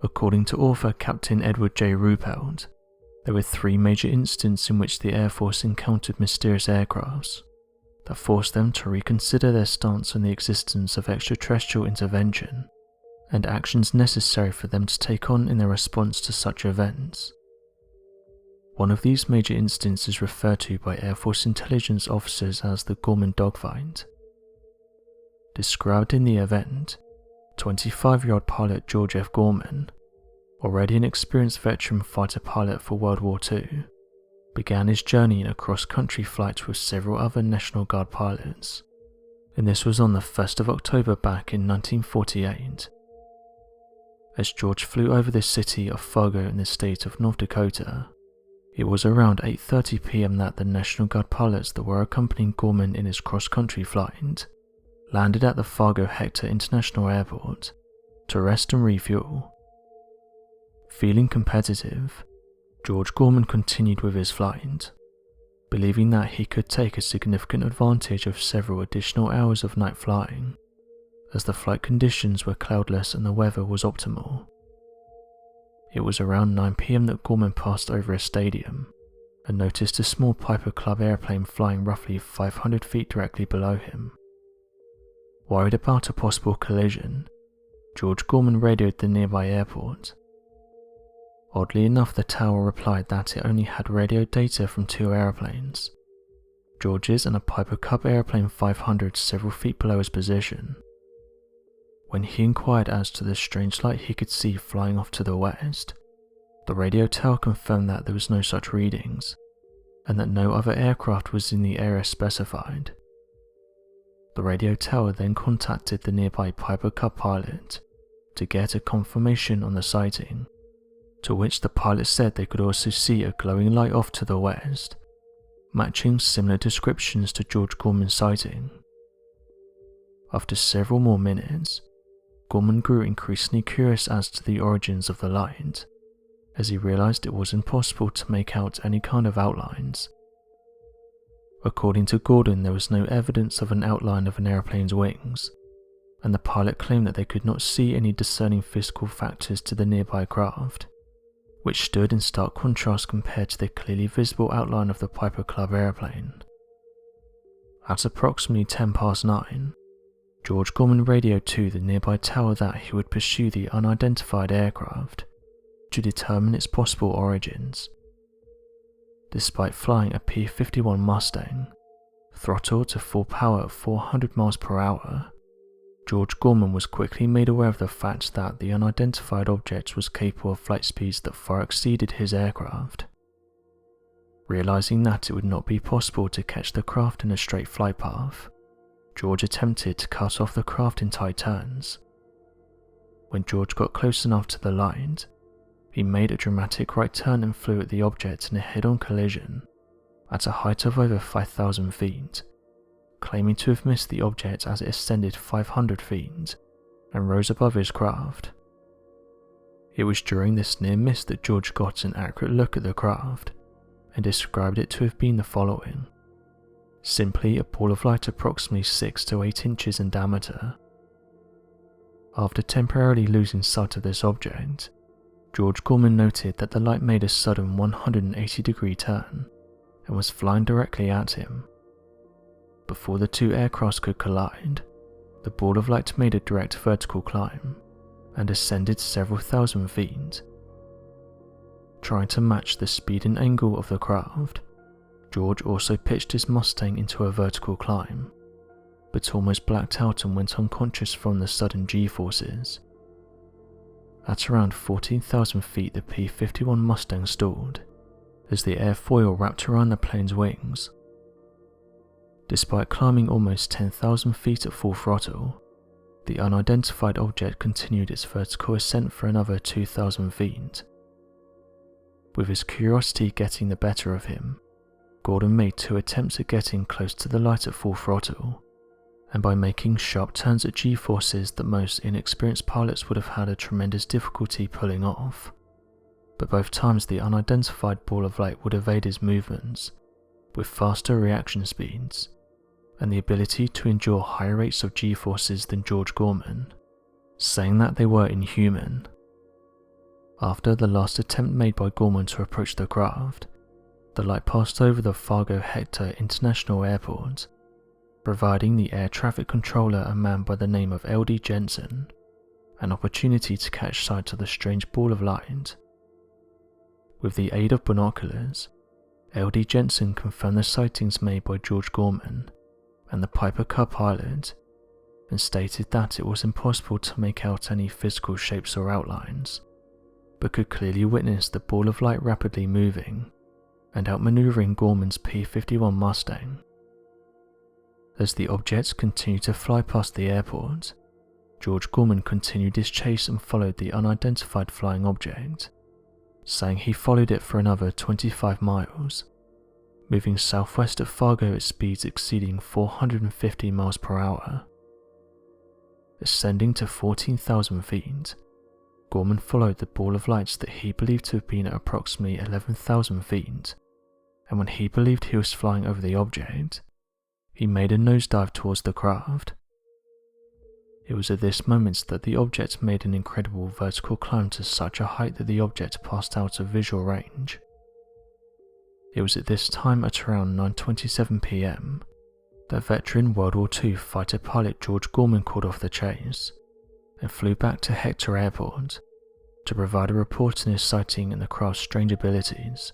According to author Captain Edward J. Ruppelt, there were 3 major incidents in which the Air Force encountered mysterious aircrafts that forced them to reconsider their stance on the existence of extraterrestrial intervention and actions necessary for them to take on in their response to such events. One of these major incidents is referred to by Air Force intelligence officers as the Gorman dogfight. Described in the event, 25-year-old pilot George F. Gorman, already an experienced veteran fighter pilot for World War II, began his journey in a cross-country flight with several other National Guard pilots, and this was on the 1st of October back in 1948. As George flew over the city of Fargo in the state of North Dakota, it was around 8:30 p.m. that the National Guard pilots that were accompanying Gorman in his cross-country flight landed at the Fargo Hector International Airport to rest and refuel. Feeling competitive, George Gorman continued with his flight, believing that he could take a significant advantage of several additional hours of night flying, as the flight conditions were cloudless and the weather was optimal. It was around 9 p.m. that Gorman passed over a stadium and noticed a small Piper Club airplane flying roughly 500 feet directly below him. Worried about a possible collision, George Gorman radioed the nearby airport. Oddly enough, the tower replied that it only had radio data from 2 airplanes, George's and a Piper Cub airplane 500 several feet below his position. When he inquired as to the strange light he could see flying off to the west, the radio tower confirmed that there was no such readings, and that no other aircraft was in the area specified. The radio tower then contacted the nearby Piper Cub pilot to get a confirmation on the sighting, to which the pilot said they could also see a glowing light off to the west, matching similar descriptions to George Gorman's sighting. After several more minutes, Gorman grew increasingly curious as to the origins of the light, as he realized it was impossible to make out any kind of outlines. According to Gordon, there was no evidence of an outline of an airplane's wings, and the pilot claimed that they could not see any discerning physical factors to the nearby craft, which stood in stark contrast compared to the clearly visible outline of the Piper Club airplane. At approximately 9:10, George Gorman radioed to the nearby tower that he would pursue the unidentified aircraft to determine its possible origins. Despite flying a P-51 Mustang, throttled to full power at 400 miles per hour, George Gorman was quickly made aware of the fact that the unidentified object was capable of flight speeds that far exceeded his aircraft. Realizing that it would not be possible to catch the craft in a straight flight path, George attempted to cut off the craft in tight turns. When George got close enough to the light, he made a dramatic right turn and flew at the object in a head-on collision at a height of over 5,000 feet, claiming to have missed the object as it ascended 500 feet and rose above his craft. It was during this near miss that George got an accurate look at the craft and described it to have been the following: simply a ball of light approximately 6 to 8 inches in diameter. After temporarily losing sight of this object, George Gorman noted that the light made a sudden 180-degree turn and was flying directly at him. Before the 2 aircrafts could collide, the ball of light made a direct vertical climb and ascended several thousand feet. Trying to match the speed and angle of the craft, George also pitched his Mustang into a vertical climb, but almost blacked out and went unconscious from the sudden G-forces. At around 14,000 feet, the P-51 Mustang stalled, as the airfoil wrapped around the plane's wings. Despite climbing almost 10,000 feet at full throttle, the unidentified object continued its vertical ascent for another 2,000 feet. With his curiosity getting the better of him, Gordon made 2 attempts at getting close to the light at full throttle, and by making sharp turns at G-forces that most inexperienced pilots would have had a tremendous difficulty pulling off, but both times the unidentified ball of light would evade his movements, with faster reaction speeds, and the ability to endure higher rates of G-forces than George Gorman, saying that they were inhuman. After the last attempt made by Gorman to approach the craft, the light passed over the Fargo-Hector International Airport, providing the air traffic controller, a man by the name of L.D. Jensen, an opportunity to catch sight of the strange ball of light. With the aid of binoculars, L.D. Jensen confirmed the sightings made by George Gorman and the Piper Cub pilot, and stated that it was impossible to make out any physical shapes or outlines, but could clearly witness the ball of light rapidly moving and outmaneuvering Gorman's P-51 Mustang. As the objects continued to fly past the airport, George Gorman continued his chase and followed the unidentified flying object, saying he followed it for another 25 miles, moving southwest of Fargo at speeds exceeding 450 miles per hour. Ascending to 14,000 feet, Gorman followed the ball of lights that he believed to have been at approximately 11,000 feet, and when he believed he was flying over the object, he made a nosedive towards the craft. It was at this moment that the object made an incredible vertical climb to such a height that the object passed out of visual range. It was at this time, at around 9:27 p.m, that veteran World War II fighter pilot George Gorman called off the chase and flew back to Hector Airport to provide a report on his sighting and the craft's strange abilities.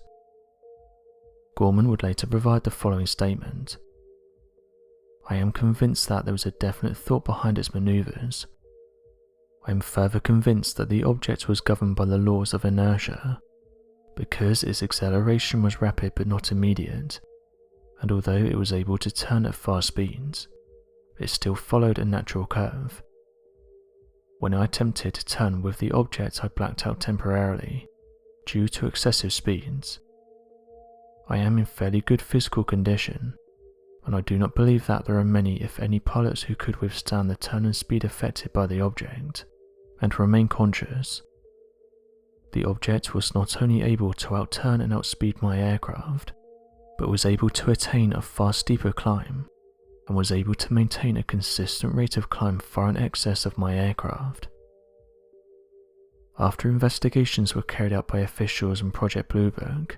Gorman would later provide the following statement: "I am convinced that there was a definite thought behind its maneuvers. I am further convinced that the object was governed by the laws of inertia, because its acceleration was rapid but not immediate, and although it was able to turn at fast speeds, it still followed a natural curve. When I attempted to turn with the object, I blacked out temporarily, due to excessive speeds. I am in fairly good physical condition, and I do not believe that there are many, if any, pilots who could withstand the turn and speed affected by the object, and remain conscious. The object was not only able to outturn and outspeed my aircraft, but was able to attain a far steeper climb, and was able to maintain a consistent rate of climb far in excess of my aircraft." After investigations were carried out by officials and Project Bluebird,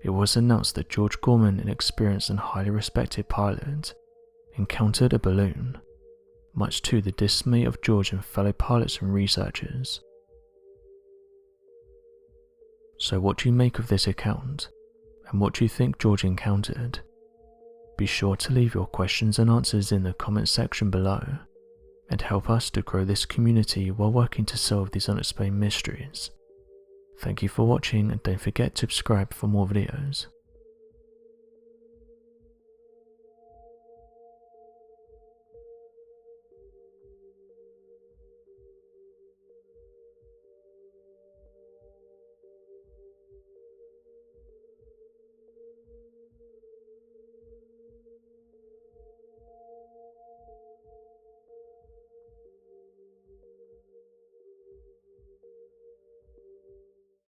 it was announced that George Gorman, an experienced and highly respected pilot, encountered a balloon, much to the dismay of George and fellow pilots and researchers. So what do you make of this account, and what do you think George encountered? Be sure to leave your questions and answers in the comment section below, and help us to grow this community while working to solve these unexplained mysteries. Thank you for watching, and don't forget to subscribe for more videos.